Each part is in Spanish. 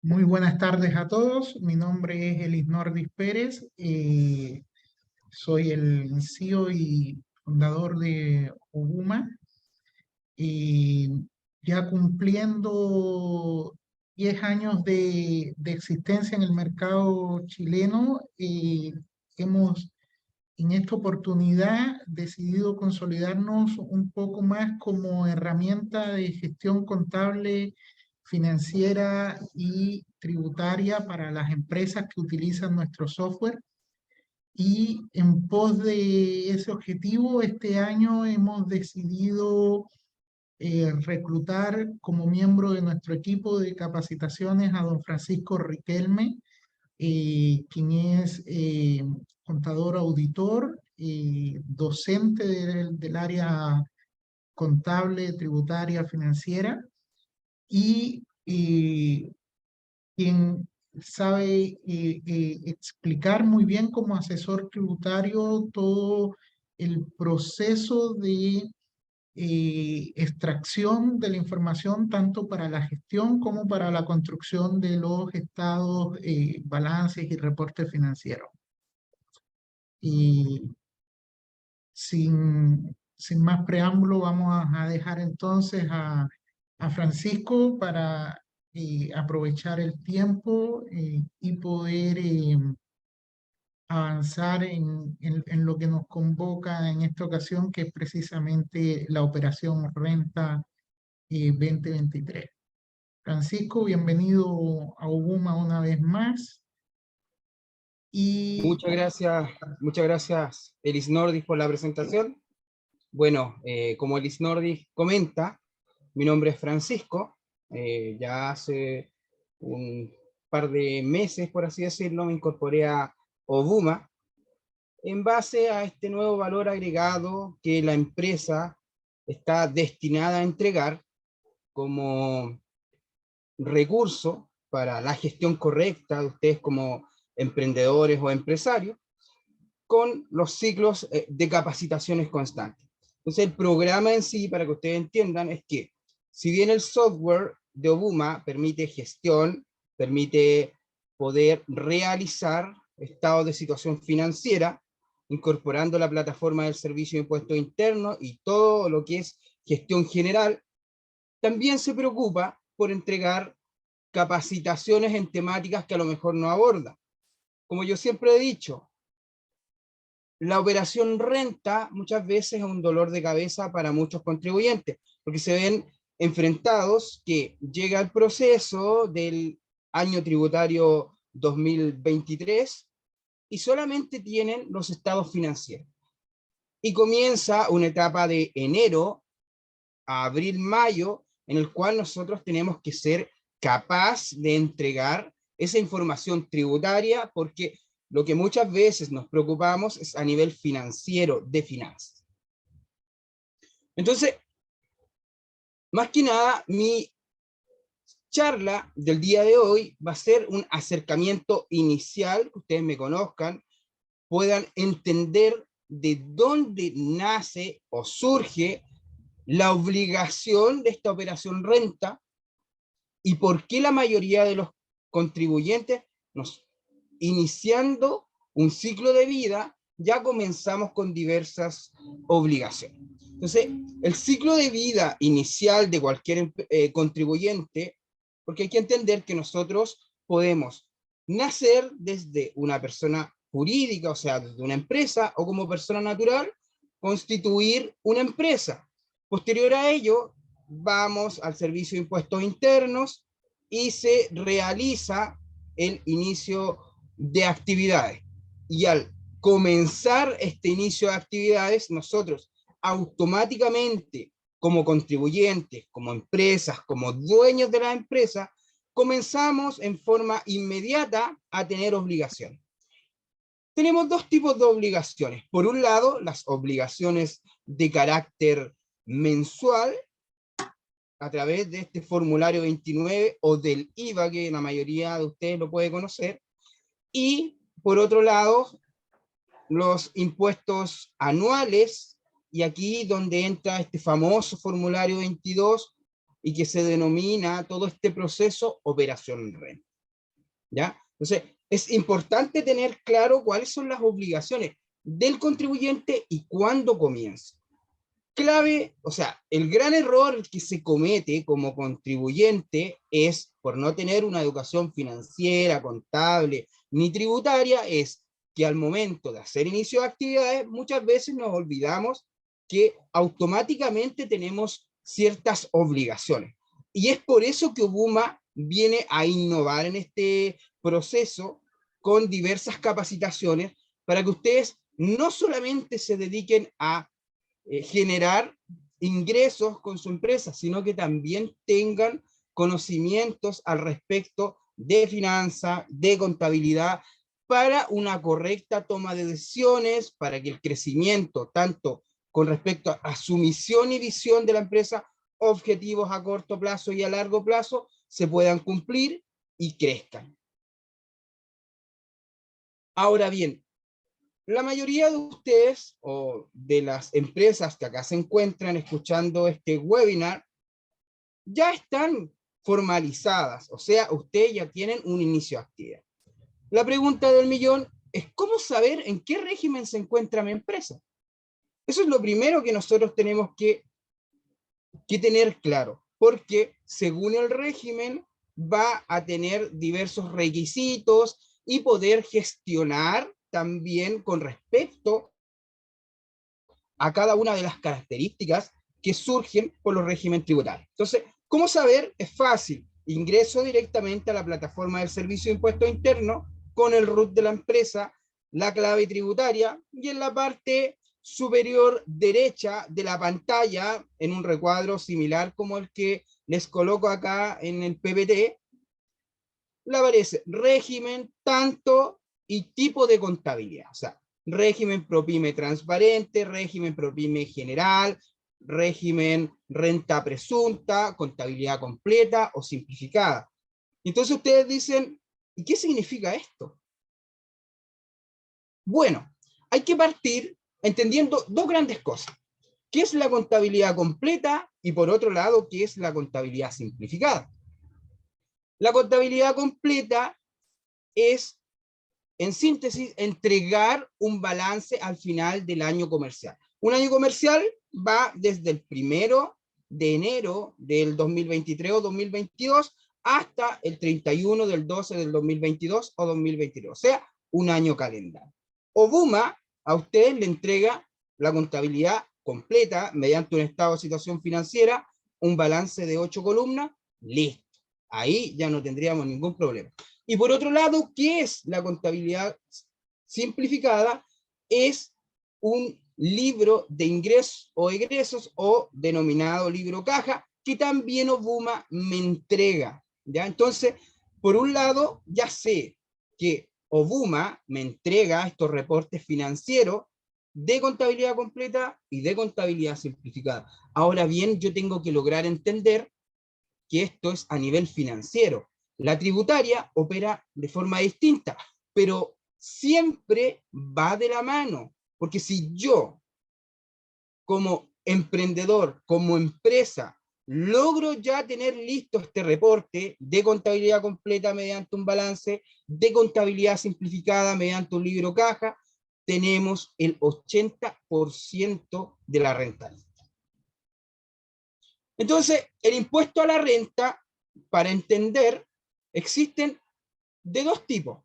Muy buenas tardes a todos. Mi nombre es Elisnordis Pérez. Soy el CEO y fundador de Obuma. Ya cumpliendo 10 años de existencia en el mercado chileno, hemos en esta oportunidad decidido consolidarnos un poco más como herramienta de gestión contable, financiera y tributaria para las empresas que utilizan nuestro software. Y en pos de ese objetivo, este año hemos decidido reclutar como miembro de nuestro equipo de capacitaciones a don Francisco Riquelme, quien es contador auditor, docente del área contable, tributaria, financiera, y quien sabe explicar muy bien como asesor tributario todo el proceso de extracción de la información tanto para la gestión como para la construcción de los estados, balances y reportes financieros. Y sin más preámbulo, vamos a dejar entonces a Francisco para aprovechar el tiempo y poder avanzar en lo que nos convoca en esta ocasión, que es precisamente la operación Renta 2023. Francisco, bienvenido a Obuma una vez más. Y Muchas gracias Elisnordis por la presentación. Bueno, como Elisnordis comenta, mi nombre es Francisco. Ya hace un par de meses, por así decirlo, me incorporé a Obuma en base a este nuevo valor agregado que la empresa está destinada a entregar como recurso para la gestión correcta de ustedes como emprendedores o empresarios, con los ciclos de capacitaciones constantes. Entonces el programa en sí, para que ustedes entiendan, es que si bien el software de Obuma permite gestión, permite poder realizar estados de situación financiera, incorporando la plataforma del Servicio de Impuestos Internos y todo lo que es gestión general, también se preocupa por entregar capacitaciones en temáticas que a lo mejor no aborda. Como yo siempre he dicho, la operación renta muchas veces es un dolor de cabeza para muchos contribuyentes, porque se ven enfrentados que llega el proceso del año tributario 2023 y solamente tienen los estados financieros. Y comienza una etapa de enero a abril, mayo, en el cual nosotros tenemos que ser capaz de entregar esa información tributaria, porque lo que muchas veces nos preocupamos es a nivel financiero, de finanzas. Entonces, más que nada, mi charla del día de hoy va a ser un acercamiento inicial, que ustedes me conozcan, puedan entender de dónde nace o surge la obligación de esta operación renta y por qué la mayoría de los contribuyentes nos iniciando un ciclo de vida, ya comenzamos con diversas obligaciones. Entonces, el ciclo de vida inicial de cualquier contribuyente, porque hay que entender que nosotros podemos nacer desde una persona jurídica, o sea, desde una empresa, o como persona natural, constituir una empresa. Posterior a ello, vamos al Servicio de Impuestos Internos y se realiza el inicio de actividades. Y al comenzar este inicio de actividades, nosotros automáticamente, como contribuyentes, como empresas, como dueños de la empresa, comenzamos en forma inmediata a tener obligaciones. Tenemos dos tipos de obligaciones. Por un lado, las obligaciones de carácter mensual, a través de este formulario 29 o del IVA, que la mayoría de ustedes lo puede conocer. Y por otro lado, los impuestos anuales, y aquí donde entra este famoso formulario 22 y que se denomina todo este proceso operación renta. ¿Ya? Entonces, es importante tener claro cuáles son las obligaciones del contribuyente y cuándo comienza. Clave, o sea, el gran error que se comete como contribuyente es, por no tener una educación financiera, contable, ni tributaria, es que al momento de hacer inicio de actividades, muchas veces nos olvidamos que automáticamente tenemos ciertas obligaciones. Y es por eso que Obuma viene a innovar en este proceso con diversas capacitaciones para que ustedes no solamente se dediquen a generar ingresos con su empresa, sino que también tengan conocimientos al respecto de finanzas, de contabilidad, para una correcta toma de decisiones, para que el crecimiento, tanto con respecto a su misión y visión de la empresa, objetivos a corto plazo y a largo plazo, se puedan cumplir y crezcan. Ahora bien, la mayoría de ustedes o de las empresas que acá se encuentran escuchando este webinar ya están formalizadas, o sea, ustedes ya tienen un inicio de actividad. La pregunta del millón es ¿cómo saber en qué régimen se encuentra mi empresa? Eso es lo primero que nosotros tenemos que tener claro, porque según el régimen va a tener diversos requisitos y poder gestionar también con respecto a cada una de las características que surgen por los regímenes tributarios. Entonces, ¿cómo saber? Es fácil. Ingreso directamente a la plataforma del Servicio de Impuestos Internos con el RUT de la empresa, la clave tributaria, y en la parte superior derecha de la pantalla, en un recuadro similar como el que les coloco acá en el PPT, le aparece régimen, tanto y tipo de contabilidad. O sea, régimen ProPyme transparente, régimen ProPyme general, régimen renta presunta, contabilidad completa o simplificada. Entonces ustedes dicen, ¿y qué significa esto? Bueno, hay que partir entendiendo dos grandes cosas. ¿Qué es la contabilidad completa? Y por otro lado, ¿qué es la contabilidad simplificada? La contabilidad completa es, en síntesis, entregar un balance al final del año comercial. Un año comercial va desde el 1 de enero del 2023 o 2022 hasta el 31 del 12 del 2022 o 2023, o sea, un año calendario. Obuma a ustedes le entrega la contabilidad completa mediante un estado de situación financiera, un balance de 8 columnas, listo. Ahí ya no tendríamos ningún problema. Y por otro lado, ¿qué es la contabilidad simplificada? Es un libro de ingresos o egresos o denominado libro caja que también Obuma me entrega. ¿Ya? Entonces, por un lado, ya sé que Obuma me entrega estos reportes financieros de contabilidad completa y de contabilidad simplificada. Ahora bien, yo tengo que lograr entender que esto es a nivel financiero. La tributaria opera de forma distinta, pero siempre va de la mano, porque si yo, como emprendedor, como empresa, logro ya tener listo este reporte de contabilidad completa mediante un balance, de contabilidad simplificada mediante un libro caja, tenemos el 80% de la rentabilidad. Entonces, el impuesto a la renta, para entender, existen de dos tipos.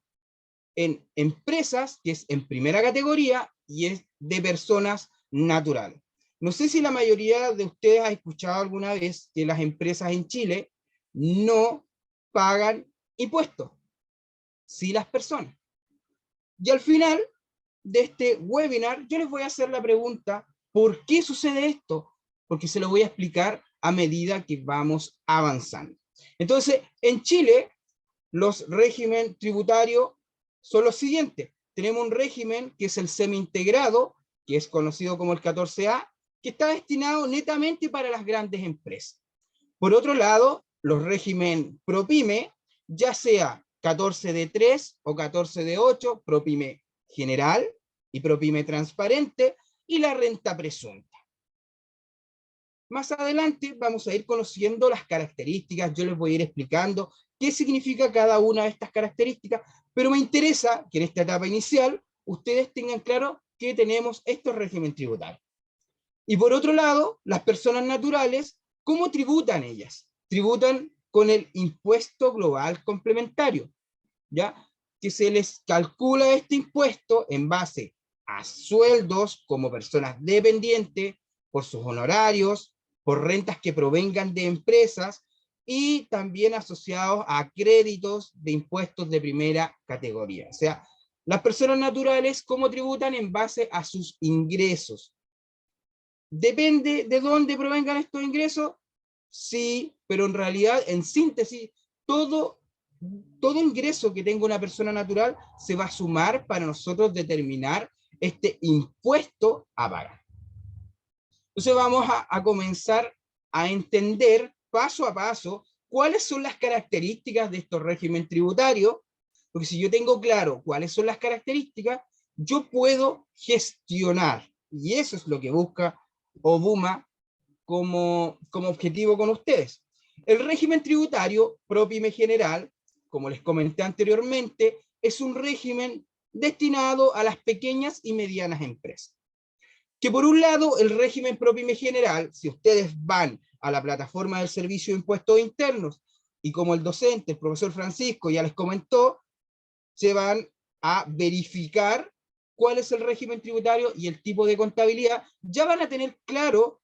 En empresas, que es en primera categoría, y es de personas naturales. No sé si la mayoría de ustedes ha escuchado alguna vez que las empresas en Chile no pagan impuestos, sí las personas. Y al final de este webinar, yo les voy a hacer la pregunta, ¿por qué sucede esto? Porque se lo voy a explicar a medida que vamos avanzando. Entonces, en Chile, los regímenes tributarios son los siguientes. Tenemos un régimen que es el semi-integrado, que es conocido como el 14A, que está destinado netamente para las grandes empresas. Por otro lado, los regímenes ProPyme, ya sea 14D3 o 14D8, ProPyme general y ProPyme transparente, y la renta presunta. Más adelante vamos a ir conociendo las características, yo les voy a ir explicando qué significa cada una de estas características, pero me interesa que en esta etapa inicial ustedes tengan claro que tenemos estos regímenes tributarios. Y por otro lado, las personas naturales, ¿cómo tributan ellas? Tributan con el impuesto global complementario, ¿ya? Que se les calcula este impuesto en base a sueldos como personas dependientes, por sus honorarios, por rentas que provengan de empresas y también asociados a créditos de impuestos de primera categoría. O sea, las personas naturales, ¿cómo tributan? En base a sus ingresos. ¿Depende de dónde provengan estos ingresos? Sí, pero en realidad, en síntesis, todo ingreso que tenga una persona natural se va a sumar para nosotros determinar este impuesto a pagar. Entonces vamos a comenzar a entender paso a paso cuáles son las características de estos regímenes tributarios, porque si yo tengo claro cuáles son las características, yo puedo gestionar, y eso es lo que busca OBUMA como objetivo con ustedes. El régimen tributario ProPyme general, como les comenté anteriormente, es un régimen destinado a las pequeñas y medianas empresas. Que por un lado, el régimen ProPyme general, si ustedes van a la plataforma del Servicio de Impuestos Internos, y como el docente, el profesor Francisco, ya les comentó, se van a verificar cuál es el régimen tributario y el tipo de contabilidad, ya van a tener claro,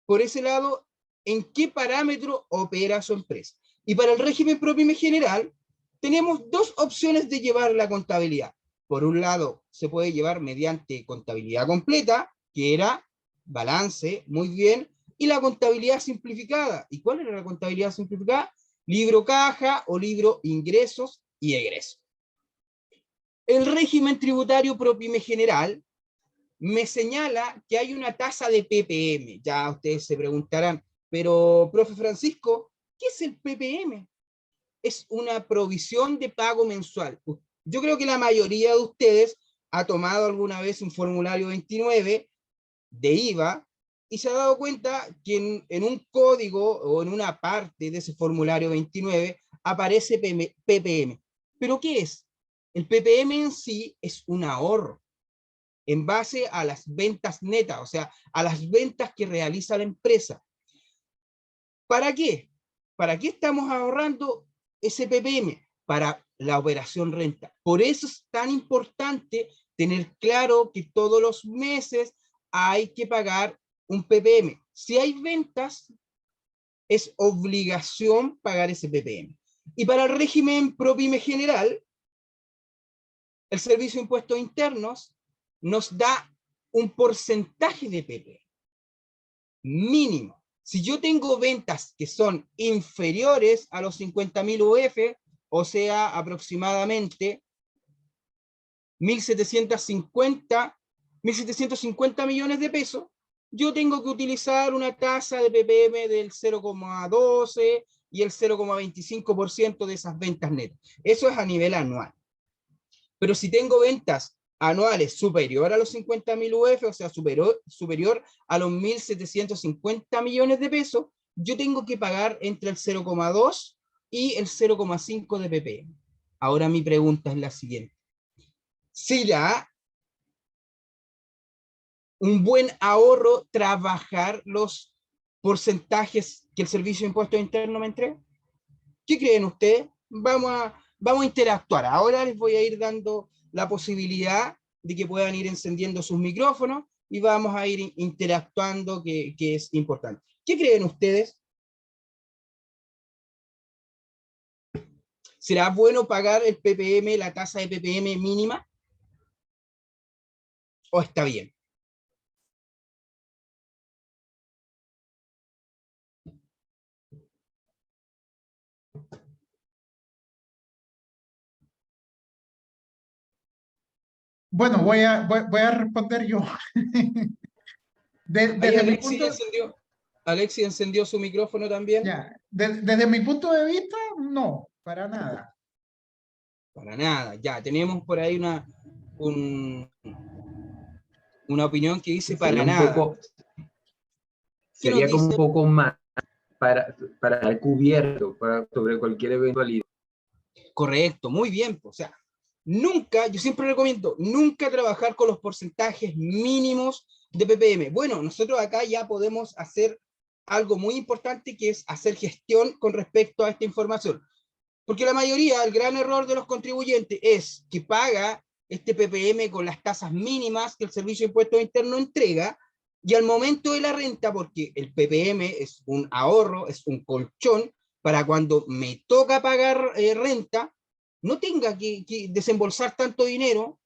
por ese lado, en qué parámetro opera su empresa. Y para el régimen ProPyme general, tenemos dos opciones de llevar la contabilidad. Por un lado, se puede llevar mediante contabilidad completa, que era balance, muy bien, y la contabilidad simplificada. ¿Y cuál era la contabilidad simplificada? Libro caja o libro ingresos y egresos. El régimen tributario ProPyme general me señala que hay una tasa de PPM. Ya ustedes se preguntarán, pero, profe Francisco, ¿qué es el PPM? Es una provisión de pago mensual. Yo creo que la mayoría de ustedes ha tomado alguna vez un formulario 29 de IVA y se ha dado cuenta que en un código o en una parte de ese formulario 29 aparece PPM. ¿Pero qué es? El PPM en sí es un ahorro en base a las ventas netas, o sea, a las ventas que realiza la empresa. ¿Para qué? ¿Para qué estamos ahorrando ese PPM? Para la operación renta. Por eso es tan importante tener claro que todos los meses hay que pagar un PPM. Si hay ventas, es obligación pagar ese PPM. Y para el régimen ProPyme general, el Servicio de Impuestos Internos nos da un porcentaje de PPM mínimo. Si yo tengo ventas que son inferiores a los 50.000 UF, o sea, aproximadamente 1.750 millones de pesos, yo tengo que utilizar una tasa de PPM del 0,12 y el 0,25% de esas ventas netas. Eso es a nivel anual. Pero si tengo ventas anuales superior a los 50.000 UF, o sea, superior a los 1.750 millones de pesos, yo tengo que pagar entre el 0,2 y el 0,5 de PPM. Ahora mi pregunta es la siguiente. ¿Será un buen ahorro trabajar los porcentajes que el Servicio de Impuestos Internos me entrega? ¿Qué creen ustedes? Vamos a interactuar. Ahora les voy a ir dando la posibilidad de que puedan ir encendiendo sus micrófonos y vamos a ir interactuando, que es importante. ¿Qué creen ustedes? ¿Será bueno pagar el PPM, la tasa de PPM mínima? ¿O está bien? Bueno, voy a responder yo. Ahí Desde mi punto, Alexi encendió su micrófono también. desde mi punto de vista, no, para nada. Para nada, ya tenemos por ahí una opinión que dice para Sería un nada. poco, ¿Qué nos sería como un dice? poco más para estar cubierto sobre cualquier eventualidad. Correcto, muy bien. O sea, nunca, yo siempre recomiendo, nunca trabajar con los porcentajes mínimos de ppm. Bueno, nosotros acá ya podemos hacer algo muy importante, que es hacer gestión con respecto a esta información. Porque la mayoría, el gran error de los contribuyentes es que paga este ppm con las tasas mínimas que el Servicio de Impuestos Internos entrega, y al momento de la renta, porque el ppm es un ahorro, es un colchón, para cuando me toca pagar renta, no tenga que desembolsar tanto dinero,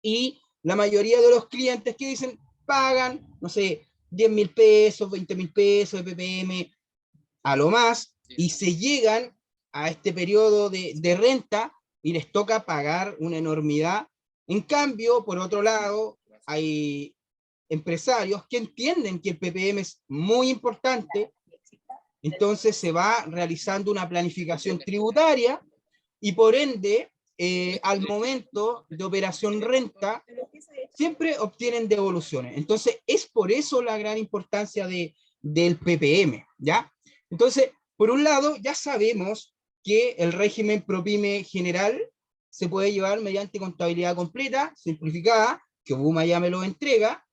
y la mayoría de los clientes que dicen, pagan, no sé, 10.000 pesos, 20.000 pesos de ppm, a lo más, y se llegan a este periodo de renta y les toca pagar una enormidad. En cambio, por otro lado, hay empresarios que entienden que el ppm es muy importante, entonces se va realizando una planificación tributaria y por ende, al momento de operación renta, siempre obtienen devoluciones. Entonces, es por eso la gran importancia del ppm, ¿ya? Entonces, por un lado, ya sabemos que el régimen ProPyme general se puede llevar mediante contabilidad completa, simplificada, que Buma ya me lo entrega,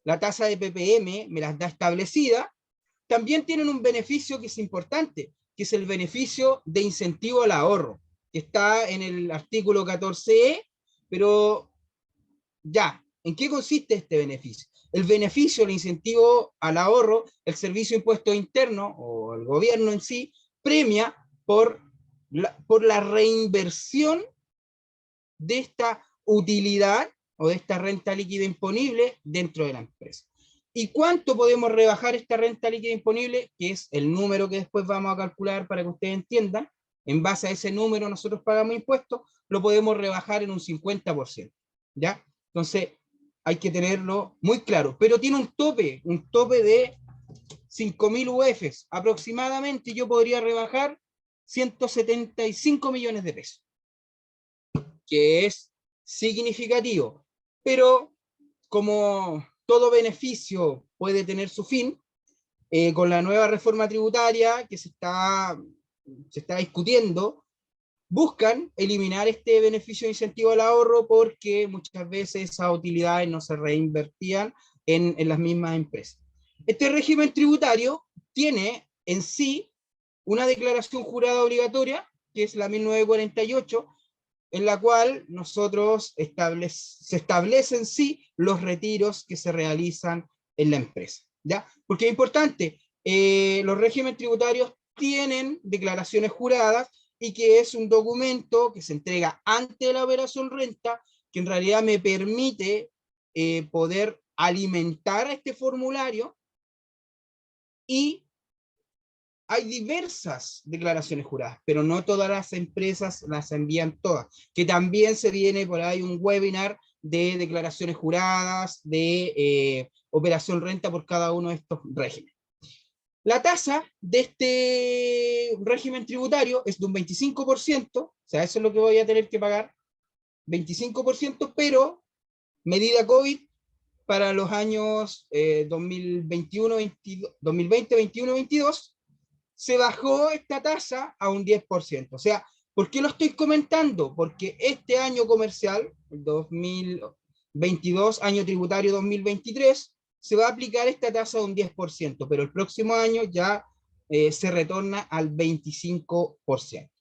la tasa de ppm me las da establecida. También tienen un beneficio que es importante, que es el beneficio de incentivo al ahorro, que está en el artículo 14E, pero ya, ¿en qué consiste este beneficio? El beneficio, el incentivo al ahorro, el Servicio de Impuestos Internos o el gobierno en sí premia por la reinversión de esta utilidad o de esta renta líquida imponible dentro de la empresa. ¿Y cuánto podemos rebajar esta renta líquida imponible? Que es el número que después vamos a calcular para que ustedes entiendan. En base a ese número nosotros pagamos impuestos, lo podemos rebajar en un 50%. ¿Ya? Entonces, hay que tenerlo muy claro. Pero tiene un tope de 5.000 UFs. Aproximadamente yo podría rebajar 175 millones de pesos, que es significativo. Pero como todo beneficio puede tener su fin, con la nueva reforma tributaria que se está discutiendo, buscan eliminar este beneficio de incentivo al ahorro porque muchas veces esas utilidades no se reinvertían en las mismas empresas. Este régimen tributario tiene en sí una declaración jurada obligatoria, que es la 1948, en la cual nosotros se establecen sí los retiros que se realizan en la empresa, ¿ya? Porque es importante, los regímenes tributarios tienen declaraciones juradas y que es un documento que se entrega antes de la operación renta, que en realidad me permite poder alimentar este formulario, y hay diversas declaraciones juradas, pero no todas las empresas las envían todas, que también se viene por ahí un webinar de declaraciones juradas, de operación renta por cada uno de estos regímenes. La tasa de este régimen tributario es de un 25%, o sea, eso es lo que voy a tener que pagar, 25%, pero medida COVID para los años 2021, 2020, 21, 22, se bajó esta tasa a un 10%. O sea, ¿por qué lo estoy comentando? Porque este año comercial, el 2022, año tributario 2023, se va a aplicar esta tasa de un 10%, pero el próximo año ya se retorna al 25%.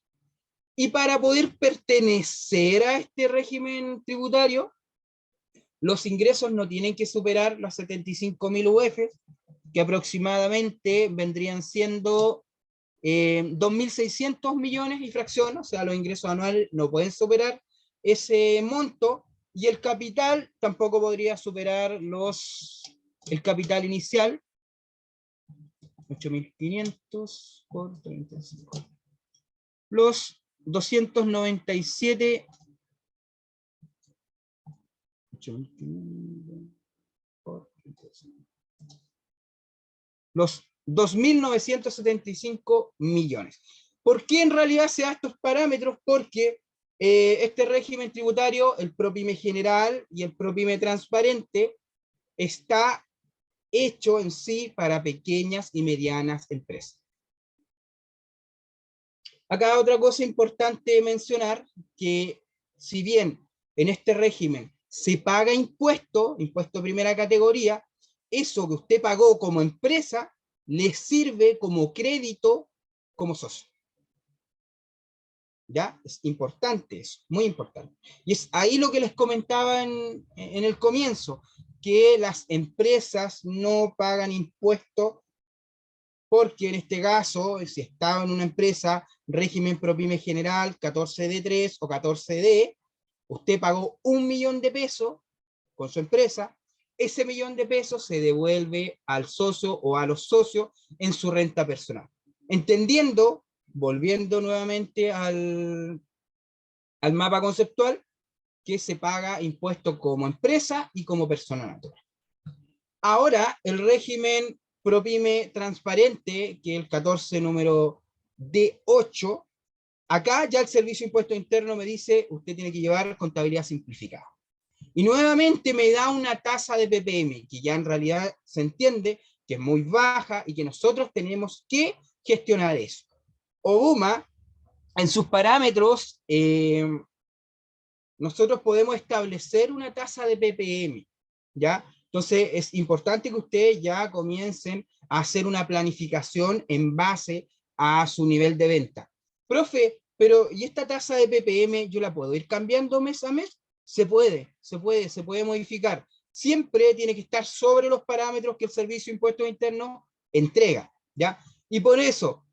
Y para poder pertenecer a este régimen tributario, los ingresos no tienen que superar los 75.000 UF, que aproximadamente vendrían siendo 2.600 millones y fracción, o sea, los ingresos anuales no pueden superar ese monto, y el capital tampoco podría superar el capital inicial, 8.500 por 35. Los 297 por 35. Los 2.975 millones. ¿Por qué en realidad se da estos parámetros? Porque este régimen tributario, el ProPyme general y el ProPyme transparente, está hecho en sí para pequeñas y medianas empresas. Acá otra cosa importante mencionar, que si bien en este régimen se paga impuesto primera categoría, eso que usted pagó como empresa le sirve como crédito como socio. ¿Ya? Es importante eso, muy importante. Y es ahí lo que les comentaba en el comienzo, que las empresas no pagan impuestos porque en este caso, si estaba en una empresa, régimen ProPyme general, 14D3 o 14D, usted pagó 1 millón de pesos con su empresa, ese millón de pesos se devuelve al socio o a los socios en su renta personal. Entendiendo, volviendo nuevamente al mapa conceptual, que se paga impuesto como empresa y como persona natural. Ahora, el régimen ProPyme transparente, que es el 14 número D8, acá ya el Servicio de Impuesto Interno me dice, usted tiene que llevar contabilidad simplificada. Y nuevamente me da una tasa de ppm, que ya en realidad se entiende que es muy baja y que nosotros tenemos que gestionar eso. OBUMA, en sus parámetros, nosotros podemos establecer una tasa de ppm, ¿ya? Entonces es importante que ustedes ya comiencen a hacer una planificación en base a su nivel de venta. Profe, pero ¿y esta tasa de ppm yo la puedo ir cambiando mes a mes? Se puede modificar. Siempre tiene que estar sobre los parámetros que el Servicio de Impuestos Internos entrega, ¿ya? Y por eso,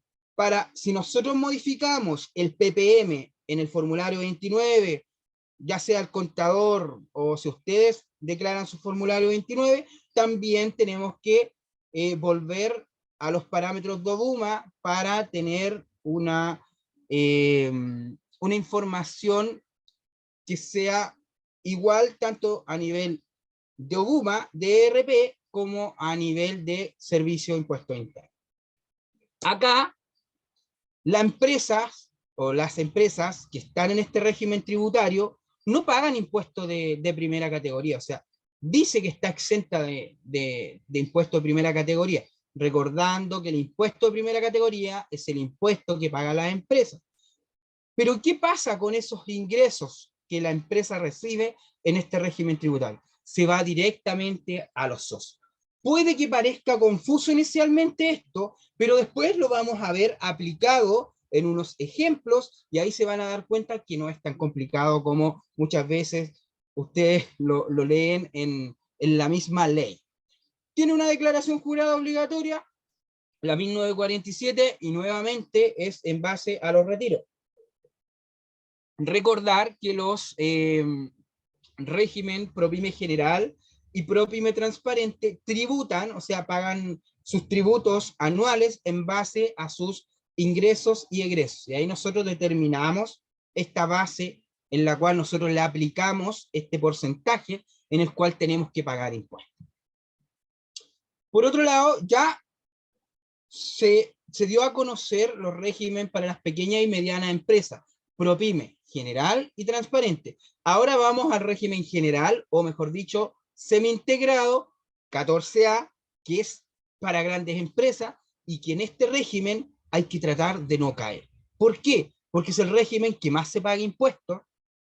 si nosotros modificamos el ppm en el formulario 29, ya sea el contador o si ustedes declaran su formulario 29, también tenemos que volver a los parámetros de OBUMA para tener una información que sea igual tanto a nivel de OBUMA, de ERP, como a nivel de Servicio de Impuestos Internos. Acá, la empresa o las empresas que están en este régimen tributario no pagan impuestos de primera categoría, o sea, dice que está exenta de impuesto de primera categoría, recordando que el impuesto de primera categoría es el impuesto que paga la empresa. Pero ¿qué pasa con esos ingresos que la empresa recibe en este régimen tributario? Se va directamente a los socios. Puede que parezca confuso inicialmente esto, pero después lo vamos a ver aplicado en unos ejemplos y ahí se van a dar cuenta que no es tan complicado como muchas veces ustedes lo leen en la misma ley. Tiene una declaración jurada obligatoria, la 1947, y nuevamente es en base a los retiros. Recordar que los régimen ProPyme general y ProPyme transparente tributan, o sea, pagan sus tributos anuales en base a sus ingresos y egresos. Y ahí nosotros determinamos esta base en la cual nosotros le aplicamos este porcentaje en el cual tenemos que pagar impuestos. Por otro lado, ya se dio a conocer los regímenes para las pequeñas y medianas empresas, ProPyme general y transparente. Ahora vamos al régimen general, o mejor dicho, semi-integrado, 14A, que es para grandes empresas, y que en este régimen hay que tratar de no caer. ¿Por qué? Porque es el régimen que más se paga impuestos,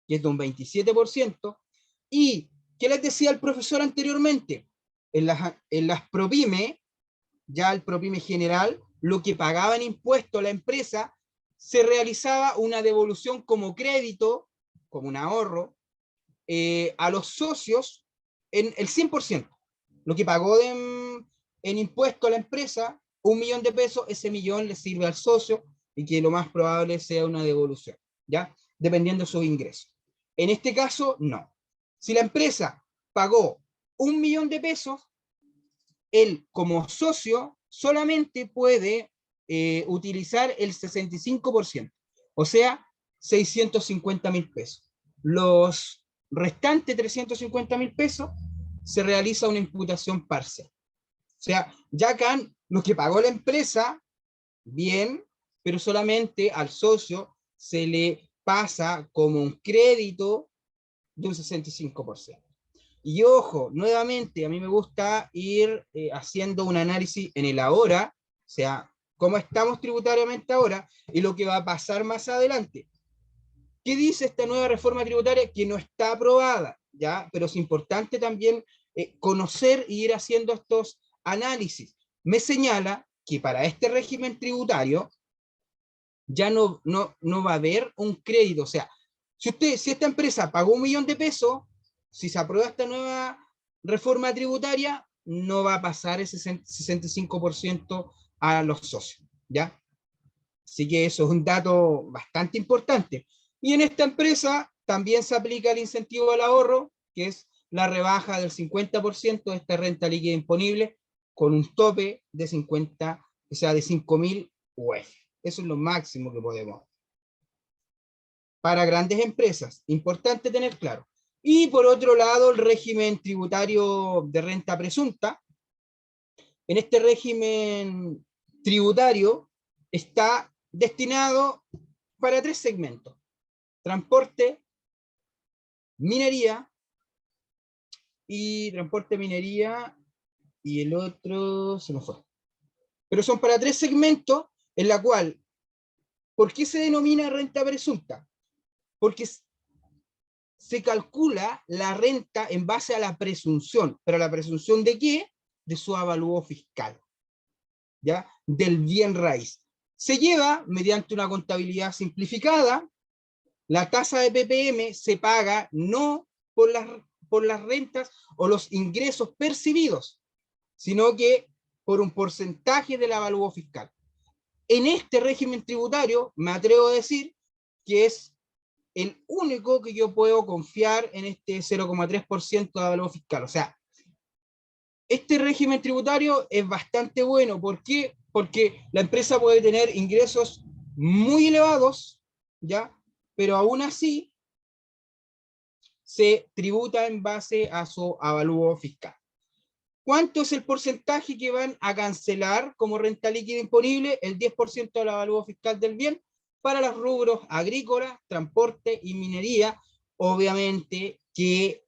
que es de un 27%, y, ¿qué les decía el profesor anteriormente? En las ProPyme, ya el ProPyme general, lo que pagaba en impuestos la empresa, se realizaba una devolución como crédito, como un ahorro, a los socios en el 100%. Lo que pagó en impuesto a la empresa, 1 millón de pesos, ese millón le sirve al socio y que lo más probable sea una devolución, ¿ya? Dependiendo de sus ingresos. En este caso, no. Si la empresa pagó 1 millón de pesos, él como socio solamente puede utilizar el 65%, o sea, 650.000 pesos. Los restantes 350.000 pesos se realiza una imputación parcial. O sea, ya acá lo que pagó la empresa, bien, pero solamente al socio se le pasa como un crédito de un 65%. Y ojo, nuevamente, a mí me gusta ir haciendo un análisis en el ahora, o sea, cómo estamos tributariamente ahora y lo que va a pasar más adelante. ¿Qué dice esta nueva reforma tributaria? Que no está aprobada, ¿ya? Pero es importante también conocer y ir haciendo estos análisis. Me señala que para este régimen tributario ya no va a haber un crédito. O sea, si esta empresa pagó 1 millón de pesos, si se aprueba esta nueva reforma tributaria, no va a pasar ese 65% a los socios, ¿ya? Así que eso es un dato bastante importante. Y en esta empresa también se aplica el incentivo al ahorro, que es la rebaja del 50% de esta renta líquida imponible, con un tope de 50, o sea, de 5.000 UF. Eso es lo máximo que podemos. Para grandes empresas, importante tener claro. Y por otro lado, el régimen tributario de renta presunta. En este régimen tributario está destinado para 3 segmentos: transporte, minería y el otro se me fue. Pero son para 3 segmentos en la cual, ¿por qué se denomina renta presunta? Porque se calcula la renta en base a la presunción. ¿Pero la presunción de qué? De su avalúo fiscal, ¿ya? Del bien raíz. Se lleva mediante una contabilidad simplificada. La tasa de PPM se paga no por las rentas o los ingresos percibidos, sino que por un porcentaje del avalúo fiscal. En este régimen tributario, me atrevo a decir que es el único que yo puedo confiar en este 0,3% de avalúo fiscal. O sea, este régimen tributario es bastante bueno. ¿Por qué? Porque la empresa puede tener ingresos muy elevados, ¿ya? Pero aún así se tributa en base a su avalúo fiscal. ¿Cuánto es el porcentaje que van a cancelar como renta líquida imponible? El 10% del avalúo fiscal del bien para los rubros agrícola, transporte y minería, obviamente que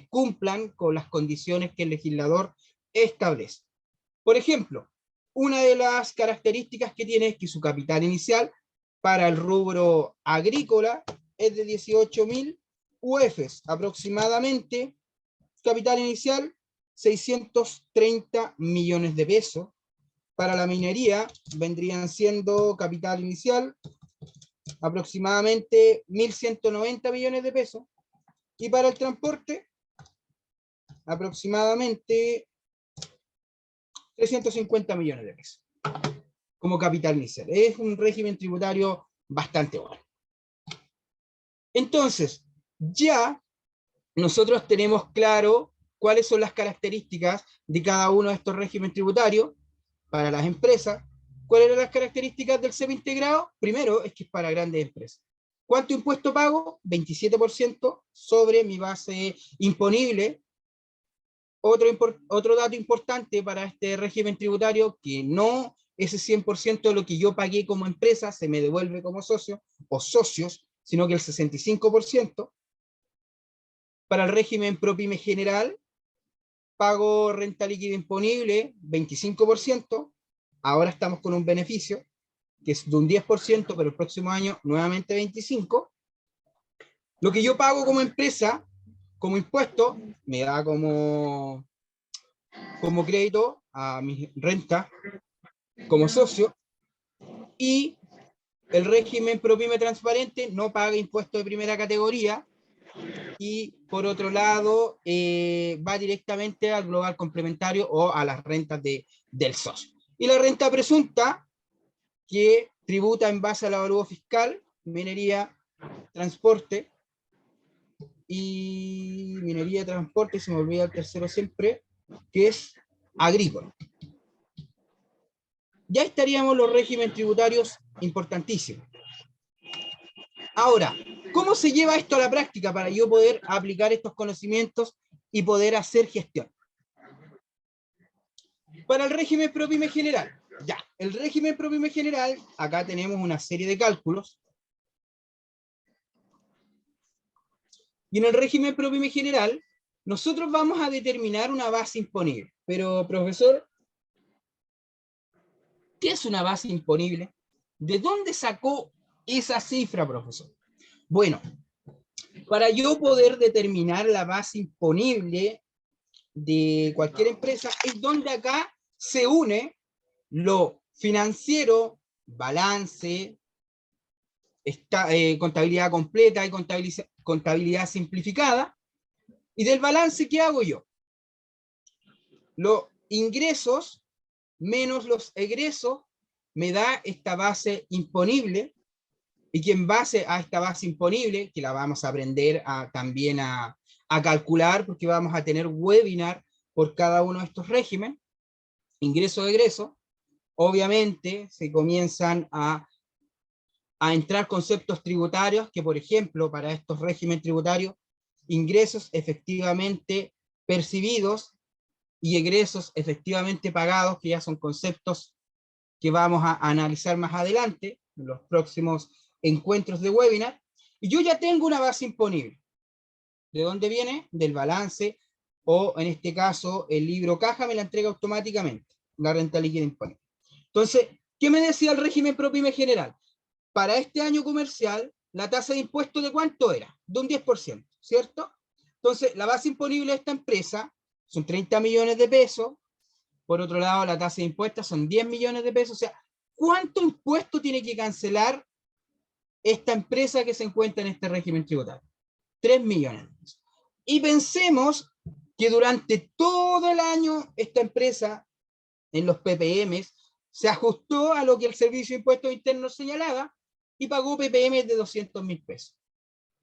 cumplan con las condiciones que el legislador establece. Por ejemplo, una de las características que tiene es que su capital inicial para el rubro agrícola es de 18.000 UFs, aproximadamente capital inicial 630 millones de pesos. Para la minería vendrían siendo capital inicial aproximadamente 1.190 millones de pesos. Y para el transporte aproximadamente 350 millones de pesos como capital inicial. Es un régimen tributario bastante bueno. Entonces, ya nosotros tenemos claro cuáles son las características de cada uno de estos regímenes tributarios para las empresas. ¿Cuáles eran las características del CEP integrado? Primero, es que es para grandes empresas. ¿Cuánto impuesto pago? 27% sobre mi base imponible. Otro dato importante para este régimen tributario, que no ese 100% de lo que yo pagué como empresa se me devuelve como socio o socios, sino que el 65%. Para el régimen ProPyme general, pago renta líquida imponible 25%. Ahora estamos con un beneficio que es de un 10%, pero el próximo año nuevamente 25%. Lo que yo pago como empresa, como impuesto, me da como crédito a mi renta como socio. Y el régimen ProPyme transparente no paga impuestos de primera categoría. Y por otro lado, va directamente al global complementario o a las rentas del socio. Y la renta presunta, que tributa en base al avalúo fiscal, minería, transporte, y minería, transporte, se me olvida el tercero siempre, que es agrícola. Ya estaríamos los regímenes tributarios importantísimos. Ahora, ¿cómo se lleva esto a la práctica para yo poder aplicar estos conocimientos y poder hacer gestión? Para el régimen ProPyme general, ya, el régimen ProPyme general, acá tenemos una serie de cálculos. Y en el régimen ProPyme general, nosotros vamos a determinar una base imponible. Pero, profesor, ¿qué es una base imponible? ¿De dónde sacó esa cifra, profesor? Bueno, para yo poder determinar la base imponible de cualquier empresa, es donde acá se une lo financiero, balance, contabilidad completa y contabilidad simplificada. Y del balance, ¿qué hago yo? Los ingresos menos los egresos me da esta base imponible, y que en base a esta base imponible, que la vamos a aprender también a calcular, porque vamos a tener webinar por cada uno de estos regímenes, ingreso-egreso, obviamente se comienzan a entrar conceptos tributarios, que por ejemplo, para estos regímenes tributarios, ingresos efectivamente percibidos y egresos efectivamente pagados, que ya son conceptos que vamos a analizar más adelante, en los próximos encuentros de webinar. Y yo ya tengo una base imponible. ¿De dónde viene? Del balance, o en este caso, el libro caja me la entrega automáticamente, la renta líquida imponible. Entonces, ¿qué me decía el régimen ProPyme general? Para este año comercial, la tasa de impuesto ¿de cuánto era? De un 10%, ¿cierto? Entonces, la base imponible de esta empresa son 30 millones de pesos. Por otro lado, la tasa de impuestos son 10 millones de pesos. O sea, ¿cuánto impuesto tiene que cancelar esta empresa que se encuentra en este régimen tributario? 3 millones de pesos. Y pensemos que durante todo el año esta empresa, en los PPM, se ajustó a lo que el Servicio de Impuestos Internos señalaba y pagó PPM de 200.000 pesos.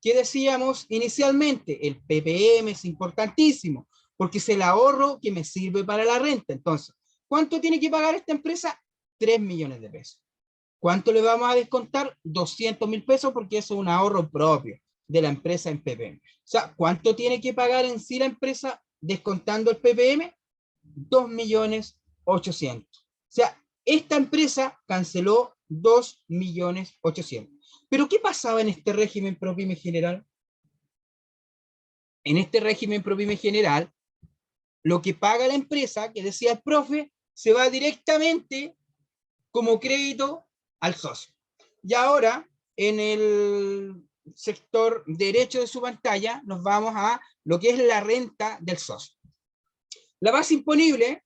¿Qué decíamos inicialmente? El PPM es importantísimo, porque es el ahorro que me sirve para la renta. Entonces, ¿cuánto tiene que pagar esta empresa? 3 millones de pesos. ¿Cuánto le vamos a descontar? 200.000 pesos, porque eso es un ahorro propio de la empresa en PPM. O sea, ¿cuánto tiene que pagar en sí la empresa descontando el PPM? 2.800.000. O sea, esta empresa canceló 2.800.000. Pero ¿qué pasaba en este régimen ProPyme general? En este régimen ProPyme general, lo que paga la empresa, que decía el profe, se va directamente como crédito al socio. Y ahora, en el sector derecho de su pantalla, nos vamos a lo que es la renta del socio. La base imponible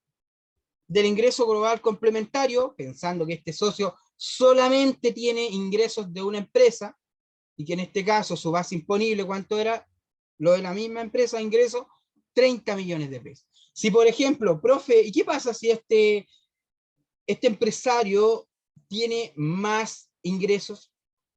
del ingreso global complementario, pensando que este socio solamente tiene ingresos de una empresa, y que en este caso su base imponible, ¿cuánto era? Lo de la misma empresa, ingreso, 30 millones de pesos. Si, por ejemplo, profe, ¿y qué pasa si este empresario tiene más ingresos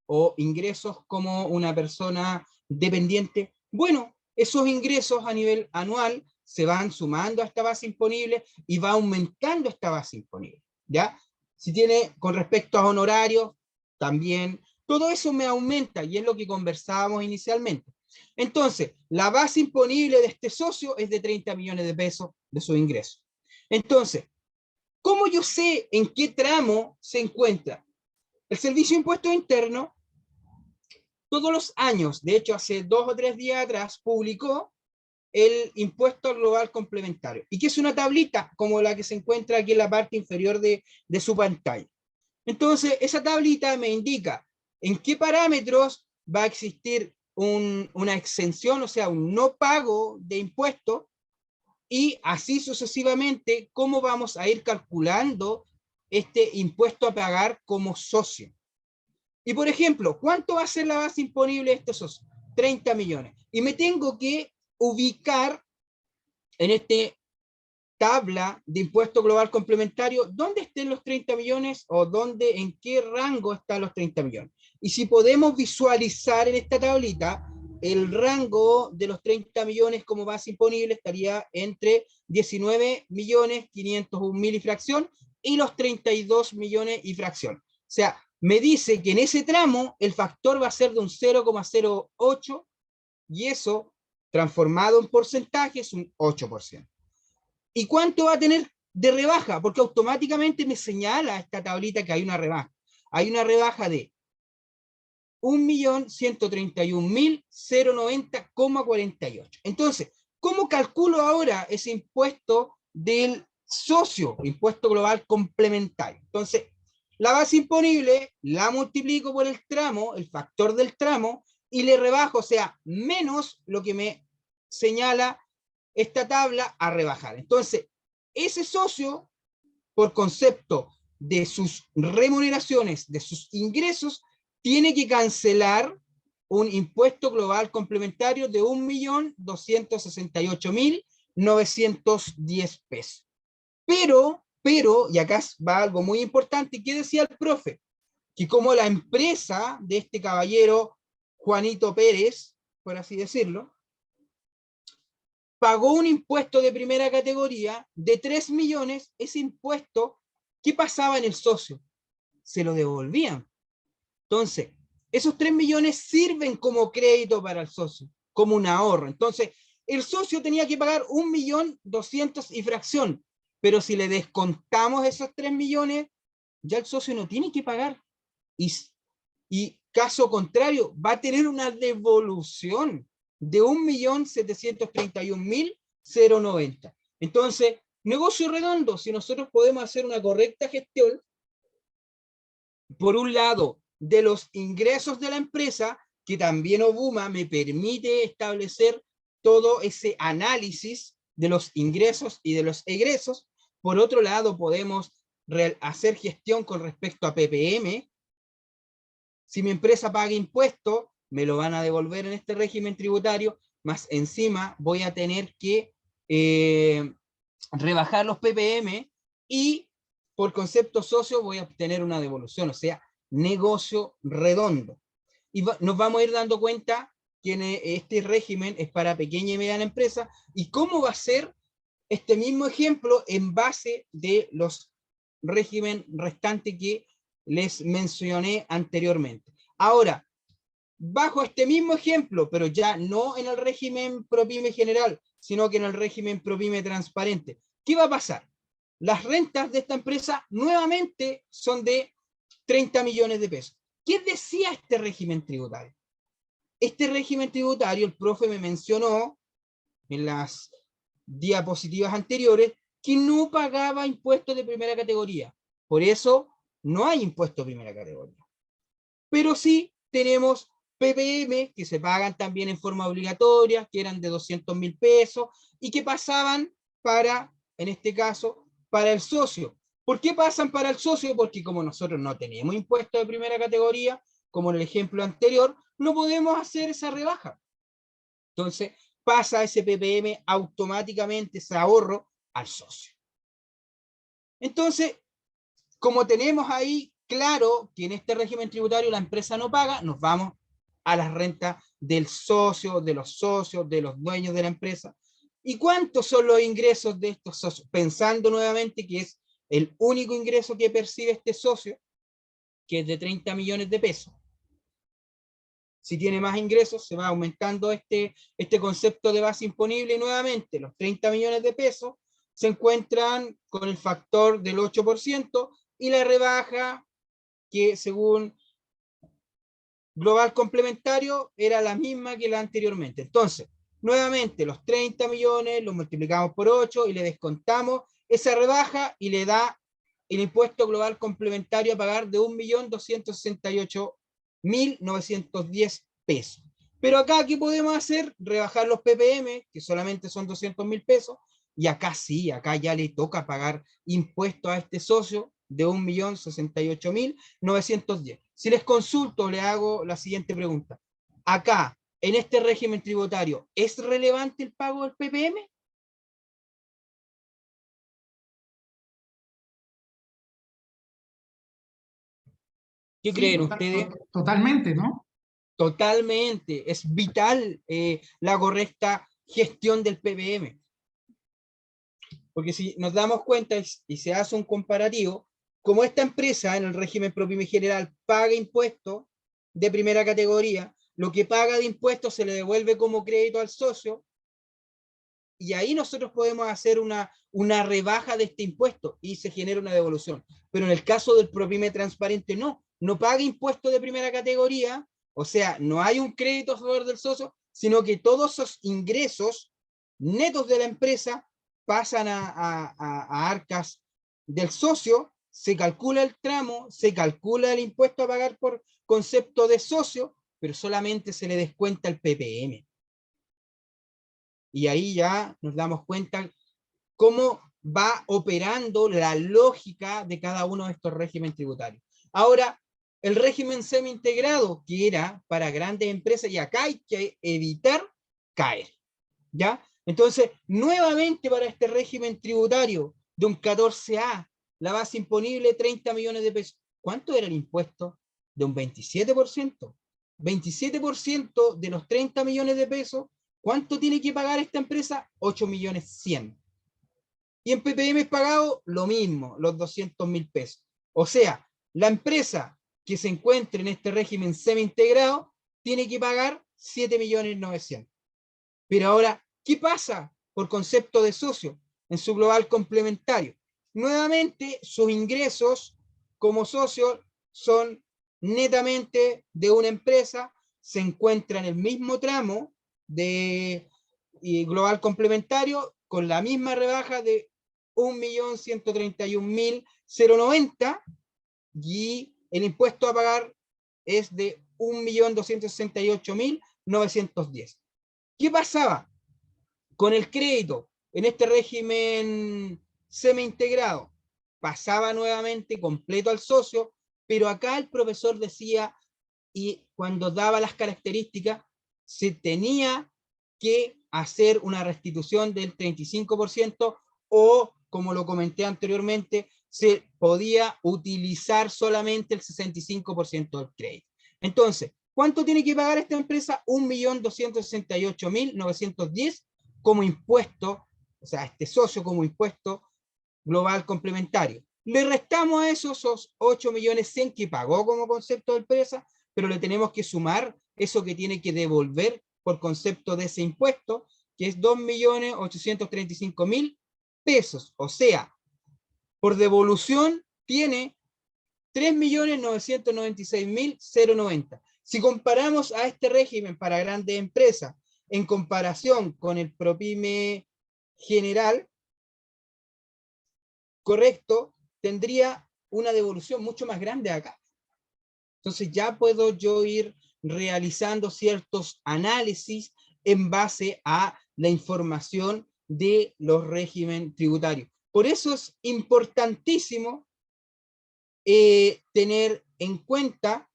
o ingresos como una persona dependiente? Bueno, esos ingresos a nivel anual se van sumando a esta base imponible y va aumentando esta base imponible, ¿ya? Si tiene con respecto a honorarios, también todo eso me aumenta, y es lo que conversábamos inicialmente. Entonces, la base imponible de este socio es de 30 millones de pesos de su ingreso. Entonces, ¿cómo yo sé en qué tramo se encuentra? El Servicio de Impuestos Internos, todos los años, de hecho hace 2 o 3 días atrás, publicó el impuesto global complementario, y que es una tablita como la que se encuentra aquí en la parte inferior de su pantalla. Entonces, esa tablita me indica en qué parámetros va a existir una exención, o sea, un no pago de impuestos, y así sucesivamente, cómo vamos a ir calculando este impuesto a pagar como socio. Y por ejemplo, ¿cuánto va a ser la base imponible de este socio? 30 millones. Y me tengo que ubicar en este tabla de impuesto global complementario, ¿dónde estén los 30 millones o dónde, en qué rango están los 30 millones? Y si podemos visualizar en esta tablita, el rango de los 30 millones como base imponible estaría entre 19.501.000 y fracción y los 32 millones y fracción. O sea, me dice que en ese tramo el factor va a ser de un 0,08, y eso transformado en porcentaje es un 8%. ¿Y cuánto va a tener de rebaja? Porque automáticamente me señala esta tablita que hay una rebaja. Hay una rebaja de 1.131.090,48. Entonces, ¿Cómo calculo ahora ese impuesto del socio, impuesto global complementario? Entonces, la base imponible la multiplico por el tramo, el factor del tramo, y le rebajo, o sea, menos lo que me señala esta tabla a rebajar. Entonces, ese socio, por concepto de sus remuneraciones, de sus ingresos, tiene que cancelar un impuesto global complementario de 1.268.910 pesos. Pero, y acá va algo muy importante, ¿qué decía el profe? Que como la empresa de este caballero Juanito Pérez, por así decirlo, pagó un impuesto de primera categoría de 3 millones, ese impuesto, ¿qué pasaba en el socio? Se lo devolvían. Entonces, esos 3 millones sirven como crédito para el socio, como un ahorro. Entonces, el socio tenía que pagar 1.200.000 y fracción, pero si le descontamos esos 3 millones, ya el socio no tiene que pagar. Y caso contrario, va a tener una devolución de 1.731.090. Entonces, negocio redondo, si nosotros podemos hacer una correcta gestión, por un lado, de los ingresos de la empresa, que también Obuma me permite establecer todo ese análisis de los ingresos y de los egresos. Por otro lado, podemos hacer gestión con respecto a PPM. Si mi empresa paga impuestos, me lo van a devolver en este régimen tributario, más encima voy a tener que rebajar los PPM y por concepto socio voy a obtener una devolución, o sea, negocio redondo. Y nos vamos a ir dando cuenta que este régimen es para pequeña y mediana empresa y cómo va a ser este mismo ejemplo en base de los régimen restantes que les mencioné anteriormente. Ahora, bajo este mismo ejemplo, pero ya no en el régimen ProPyme general, sino que en el régimen ProPyme transparente, ¿qué va a pasar? Las rentas de esta empresa nuevamente son de 30 millones de pesos. ¿Qué decía este régimen tributario? Este régimen tributario, el profe me mencionó en las diapositivas anteriores, que no pagaba impuestos de primera categoría. Por eso no hay impuestos de primera categoría. Pero sí tenemos PPM que se pagan también en forma obligatoria, que eran de 200.000 pesos y que pasaban para, en este caso, para el socio. ¿Por qué pasan para el socio? Porque como nosotros no tenemos impuestos de primera categoría, como en el ejemplo anterior, no podemos hacer esa rebaja. Entonces, pasa ese PPM automáticamente, ese ahorro, al socio. Entonces, como tenemos ahí claro que en este régimen tributario la empresa no paga, nos vamos a las rentas del socio, de los socios, de los dueños de la empresa. ¿Y cuántos son los ingresos de estos socios? Pensando nuevamente que es el único ingreso que percibe este socio, que es de 30 millones de pesos. Si tiene más ingresos, se va aumentando este concepto de base imponible y nuevamente los 30 millones de pesos se encuentran con el factor del 8% y la rebaja que según global complementario era la misma que la anteriormente. Entonces, nuevamente los 30 millones los multiplicamos por 8 y le descontamos esa rebaja y le da el impuesto global complementario a pagar de 1.268.910 pesos. Pero acá, ¿qué podemos hacer? Rebajar los PPM, que solamente son 200.000 pesos, y acá sí, acá ya le toca pagar impuestos a este socio de 1.068.910. Si les consulto, le hago la siguiente pregunta. Acá, en este régimen tributario, ¿es relevante el pago del PPM? ¿Qué creen ustedes? Totalmente, ¿no? Totalmente, es vital la correcta gestión del PPM. Porque si nos damos cuenta y se hace un comparativo, como esta empresa en el régimen ProPyme general paga impuestos de primera categoría, lo que paga de impuestos se le devuelve como crédito al socio, y ahí nosotros podemos hacer una rebaja de este impuesto y se genera una devolución. Pero en el caso del ProPyme transparente no paga impuestos de primera categoría, o sea, no hay un crédito a favor del socio, sino que todos esos ingresos netos de la empresa pasan a arcas del socio, se calcula el tramo, se calcula el impuesto a pagar por concepto de socio, pero solamente se le descuenta el PPM. Y ahí ya nos damos cuenta cómo va operando la lógica de cada uno de estos regímenes tributarios. Ahora, el régimen semi-integrado, que era para grandes empresas, y acá hay que evitar caer, ¿ya? Entonces, nuevamente para este régimen tributario de un 14A, la base imponible 30 millones de pesos. ¿Cuánto era el impuesto? De un 27%. 27% de los 30 millones de pesos, ¿cuánto tiene que pagar esta empresa? 8.100.000. Y en PPM es pagado lo mismo, los 200.000 pesos. O sea, la empresa que se encuentre en este régimen semi-integrado tiene que pagar 7.900.000. Pero ahora, ¿qué pasa por concepto de socio en su global complementario? Nuevamente, sus ingresos como socio son netamente de una empresa, se encuentra en el mismo tramo de global complementario con la misma rebaja de 1.131.090 y el impuesto a pagar es de 1.268.910. ¿Qué pasaba con el crédito en este régimen semi-integrado? Pasaba nuevamente completo al socio, pero acá el profesor decía, y cuando daba las características, se tenía que hacer una restitución del 35% o, como lo comenté anteriormente, se podía utilizar solamente el 65% del crédito. Entonces, ¿cuánto tiene que pagar esta empresa? 1.268.910 como impuesto, o sea, este socio como impuesto global complementario. Le restamos a esos 8.100.000 que pagó como concepto de empresa, pero le tenemos que sumar eso que tiene que devolver por concepto de ese impuesto, que es 2.835.000 pesos. O sea, por devolución tiene 3.996.090. Si comparamos a este régimen para grandes empresas en comparación con el ProPyme general, correcto, tendría una devolución mucho más grande acá. Entonces ya puedo yo ir realizando ciertos análisis en base a la información de los regímenes tributarios. Por eso es importantísimo tener en cuenta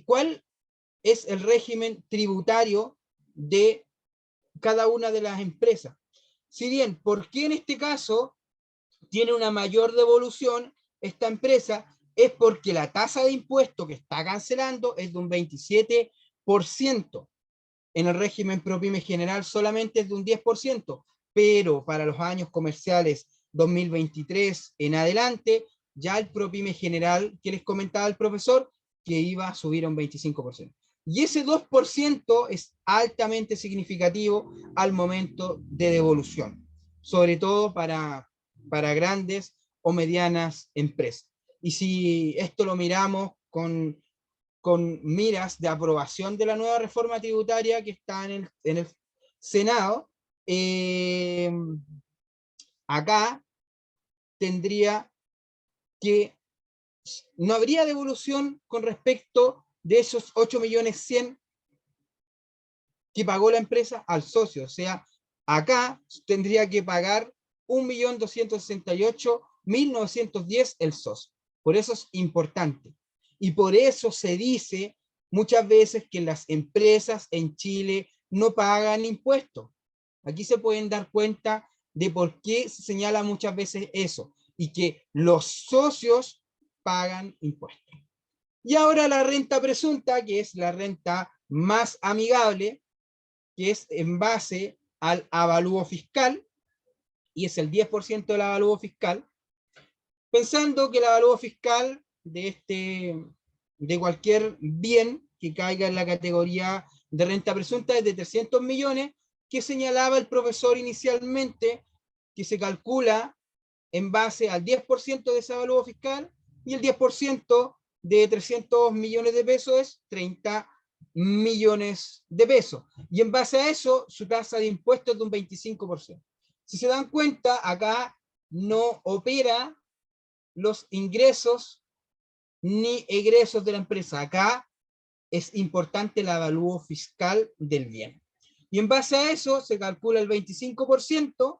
cuál es el régimen tributario de cada una de las empresas. Si bien, ¿por qué en este caso tiene una mayor devolución esta empresa? Es porque la tasa de impuesto que está cancelando es de un 27%. En el régimen ProPyme general solamente es de un 10%, pero para los años comerciales 2023 en adelante, ya el ProPyme general que les comentaba el profesor, que iba a subir a un 25%. Y ese 2% es altamente significativo al momento de devolución, sobre todo para grandes o medianas empresas. Y si esto lo miramos con miras de aprobación de la nueva reforma tributaria que está en el Senado, acá tendría que, no habría devolución con respecto de esos 8.100.000 que pagó la empresa al socio. O sea, acá tendría que pagar 1.268.910 el socio. Por eso es importante. Y por eso se dice muchas veces que las empresas en Chile no pagan impuestos. Aquí se pueden dar cuenta de por qué se señala muchas veces eso, y que los socios pagan impuestos. Y ahora la renta presunta, que es la renta más amigable, que es en base al avalúo fiscal, y es el 10% del avalúo fiscal, pensando que el avalúo fiscal de cualquier bien que caiga en la categoría de renta presunta es de 300 millones, que señalaba el profesor inicialmente, que se calcula en base al 10% de ese avalúo fiscal, y el 10% de 300 millones de pesos es 30 millones de pesos. Y en base a eso, su tasa de impuestos es de un 25%. Si se dan cuenta, acá no opera los ingresos ni egresos de la empresa. Acá es importante el avalúo fiscal del bien. Y en base a eso se calcula el 25%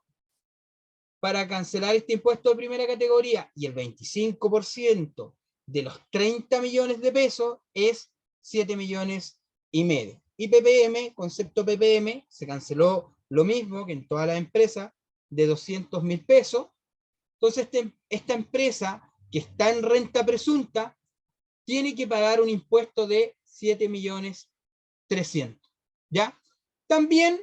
para cancelar este impuesto de primera categoría, y el 25% de los 30 millones de pesos es 7 millones y medio. Y PPM, concepto PPM, se canceló lo mismo que en todas las empresas, de 200.000 pesos. Entonces esta empresa que está en renta presunta tiene que pagar un impuesto de 7.300.000, ¿ya? También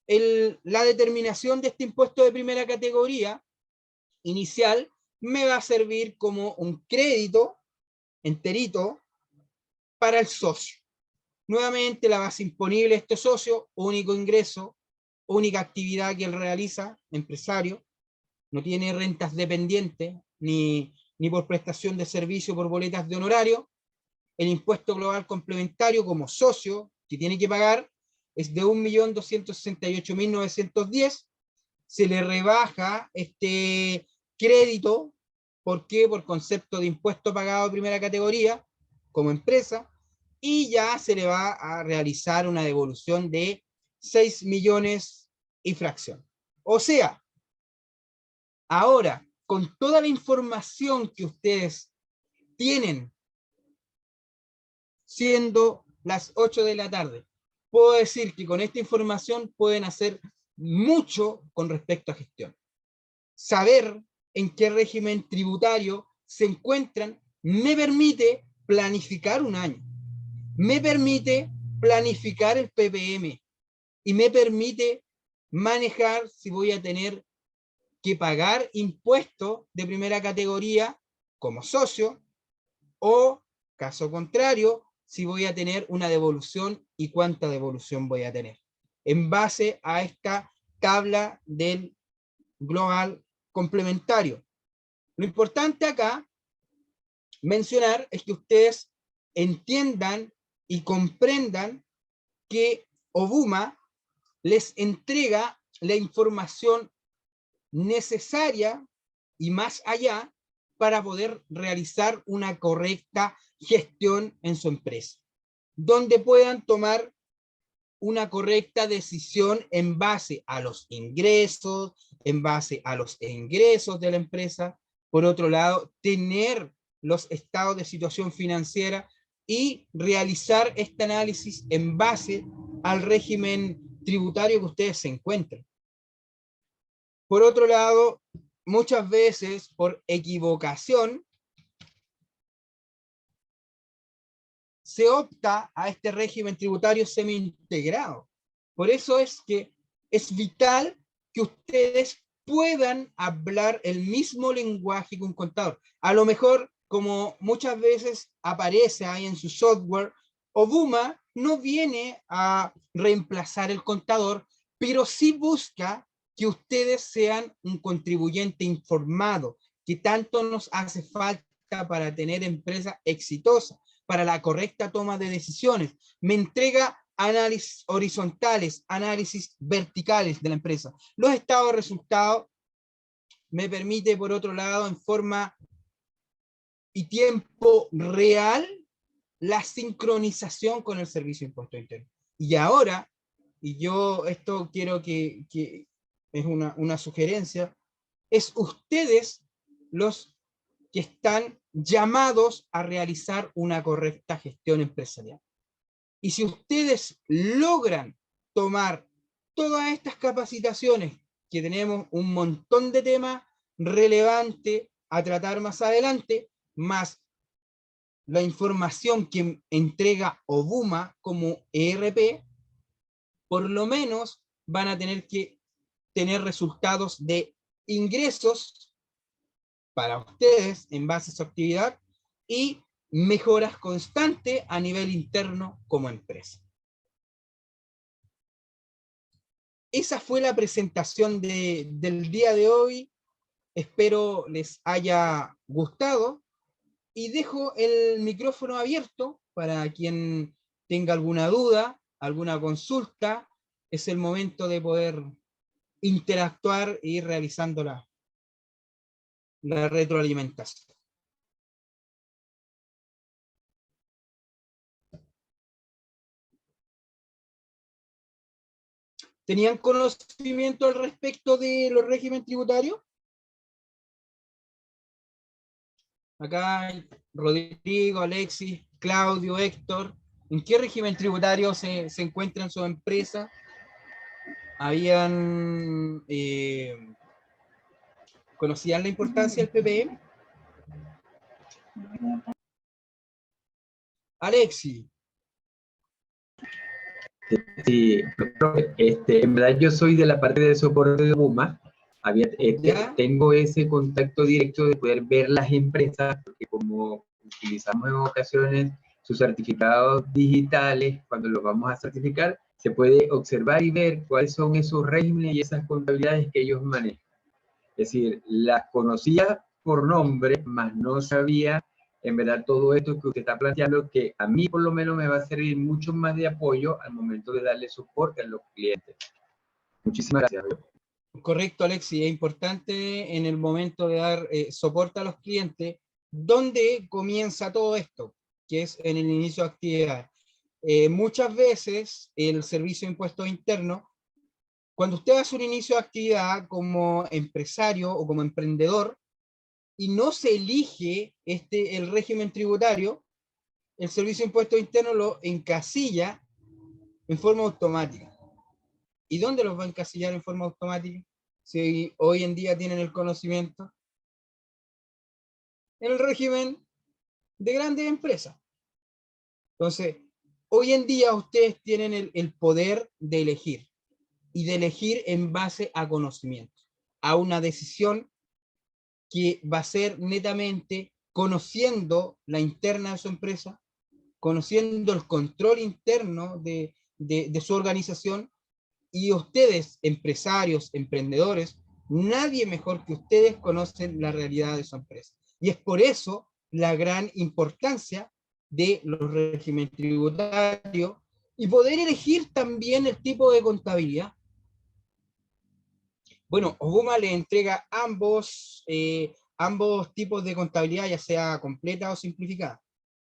la determinación de este impuesto de primera categoría inicial me va a servir como un crédito enterito para el socio. Nuevamente la base imponible de este socio, único ingreso, única actividad que él realiza, empresario, no tiene rentas dependientes, ni por prestación de servicio por boletas de honorario. El impuesto global complementario como socio que tiene que pagar es de 1.268.910. Se le rebaja este crédito. ¿Por qué? Por concepto de impuesto pagado de primera categoría como empresa, y ya se le va a realizar una devolución de 6 millones y fracción. O sea, ahora, con toda la información que ustedes tienen, siendo las 8 de la tarde, puedo decir que con esta información pueden hacer mucho con respecto a gestión. Saber en qué régimen tributario se encuentran me permite planificar un año, me permite planificar el PPM y me permite manejar si voy a tener que pagar impuestos de primera categoría como socio, o caso contrario, si voy a tener una devolución y cuánta devolución voy a tener, en base a esta tabla del global complementario. Lo importante acá mencionar es que ustedes entiendan y comprendan que OBUMA les entrega la información necesaria y más allá para poder realizar una correcta gestión en su empresa, donde puedan tomar una correcta decisión en base a los ingresos, en base a los ingresos de la empresa. Por otro lado, tener los estados de situación financiera y realizar este análisis en base al régimen tributario que ustedes se encuentren. Por otro lado, muchas veces por equivocación se opta a este régimen tributario semi-integrado. Por eso es que es vital que ustedes puedan hablar el mismo lenguaje que un contador. A lo mejor, como muchas veces aparece ahí en su software, OBUMA no viene a reemplazar el contador, pero sí busca que ustedes sean un contribuyente informado, que tanto nos hace falta para tener empresas exitosas, para la correcta toma de decisiones. Me entrega análisis horizontales, análisis verticales de la empresa. Los estados de resultados me permite, por otro lado, en forma y tiempo real, la sincronización con el servicio de impuesto interno. Y ahora, y yo esto quiero que es una sugerencia, es ustedes los que están llamados a realizar una correcta gestión empresarial. Y si ustedes logran tomar todas estas capacitaciones, que tenemos un montón de temas relevantes a tratar más adelante, más la información que entrega OBUMA como ERP, por lo menos van a tener que tener resultados de ingresos para ustedes en base a su actividad y mejoras constantes a nivel interno como empresa. Esa fue la presentación del día de hoy. Espero les haya gustado y dejo el micrófono abierto para quien tenga alguna duda, alguna consulta, es el momento de poder interactuar e ir realizando la retroalimentación. ¿Tenían conocimiento al respecto de los regímenes tributarios? Acá hay Rodrigo, Alexis, Claudio, Héctor. ¿En qué régimen tributario se encuentran sus empresas? ¿Conocían la importancia del PPM? Alexis. Sí, en verdad yo soy de la parte de soporte de Obuma. Tengo ese contacto directo de poder ver las empresas, porque como utilizamos en ocasiones sus certificados digitales, cuando los vamos a certificar, se puede observar y ver cuáles son esos regímenes y esas contabilidades que ellos manejan. Es decir, las conocía por nombre, mas no sabía en verdad todo esto que usted está planteando, que a mí por lo menos me va a servir mucho más de apoyo al momento de darle soporte a los clientes. Muchísimas gracias. Correcto, Alexis. Es importante en el momento de dar soporte a los clientes, ¿dónde comienza todo esto? Que es en el inicio de actividad. Muchas veces el Servicio de Impuestos Internos, cuando usted hace un inicio de actividad como empresario o como emprendedor, y no se elige el régimen tributario, el Servicio de Impuestos Internos lo encasilla en forma automática. ¿Y dónde los va a encasillar en forma automática? Si hoy en día tienen el conocimiento. En el régimen de grandes empresas. Entonces, hoy en día ustedes tienen el poder de elegir. Y de elegir en base a conocimiento. A una decisión que va a ser netamente conociendo la interna de su empresa, conociendo el control interno de su organización, y ustedes, empresarios, emprendedores, nadie mejor que ustedes conocen la realidad de su empresa. Y es por eso la gran importancia de los regímenes tributarios y poder elegir también el tipo de contabilidad. Bueno, Obuma le entrega ambos tipos de contabilidad, ya sea completa o simplificada,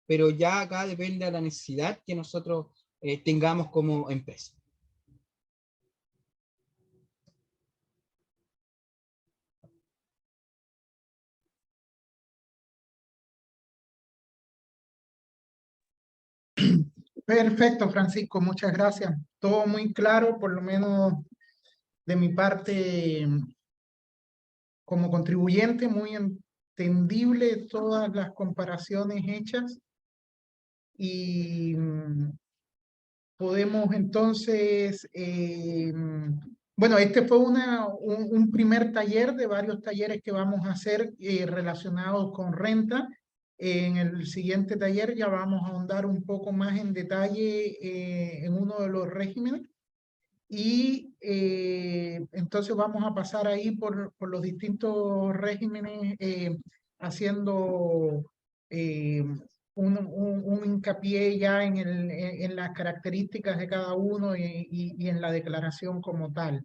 pero ya acá depende de la necesidad que nosotros tengamos como empresa. Perfecto, Francisco, muchas gracias. Todo muy claro, por lo menos de mi parte como contribuyente, muy entendible todas las comparaciones hechas y podemos entonces, bueno, este fue un primer taller de varios talleres que vamos a hacer relacionados con renta. En el siguiente taller ya vamos a ahondar un poco más en detalle en uno de los regímenes y entonces vamos a pasar ahí por los distintos regímenes haciendo un hincapié ya en las características de cada uno y en la declaración como tal,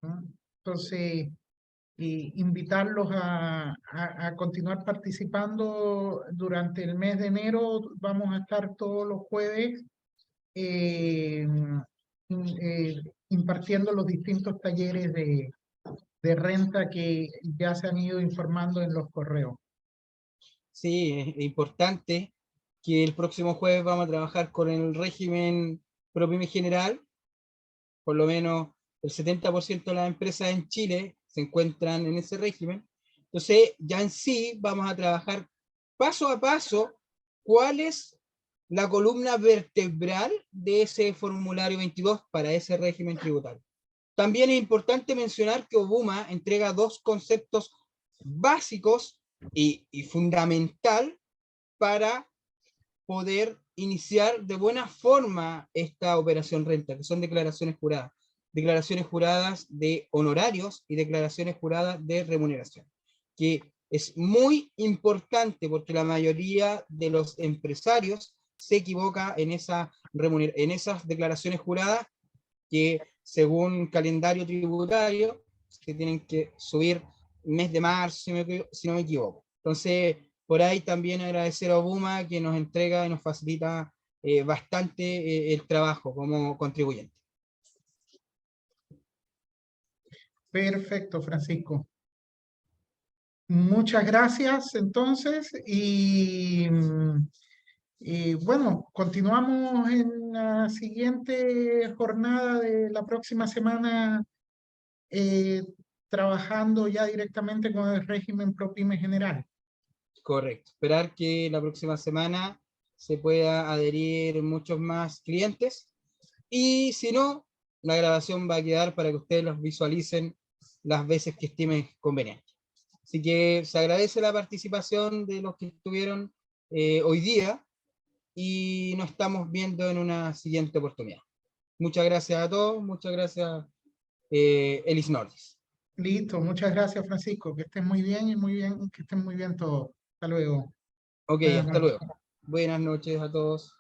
¿no? Entonces, invitarlos a continuar participando durante el mes de enero. Vamos a estar todos los jueves eh, impartiendo los distintos talleres de renta que ya se han ido informando en los correos. Sí, es importante que el próximo jueves vamos a trabajar con el régimen ProPyme general. Por lo menos el 70% de las empresas en Chile se encuentran en ese régimen. Entonces, ya en sí vamos a trabajar paso a paso cuál es la columna vertebral de ese formulario 22 para ese régimen tributario. También es importante mencionar que Obuma entrega dos conceptos básicos y fundamental para poder iniciar de buena forma esta operación renta, que son declaraciones juradas de honorarios y declaraciones juradas de remuneración, que es muy importante porque la mayoría de los empresarios se equivoca en en esas declaraciones juradas que según calendario tributario se tienen que subir mes de marzo, si no me equivoco. Entonces, por ahí también agradecer a Obuma que nos entrega y nos facilita bastante el trabajo como contribuyente. Perfecto, Francisco. Muchas gracias entonces y bueno, continuamos en la siguiente jornada de la próxima semana trabajando ya directamente con el régimen ProPyme general. Correcto. Esperar que la próxima semana se pueda adherir muchos más clientes y si no, la grabación va a quedar para que ustedes los visualicen las veces que estimen conveniente. Así que se agradece la participación de los que estuvieron hoy día y nos estamos viendo en una siguiente oportunidad. Muchas gracias a todos, muchas gracias Elis Nordis. Listo, muchas gracias, Francisco. Que estén muy bien y que estén muy bien todos. Hasta luego. Ok, Buenas hasta noches. luego. Buenas noches a todos.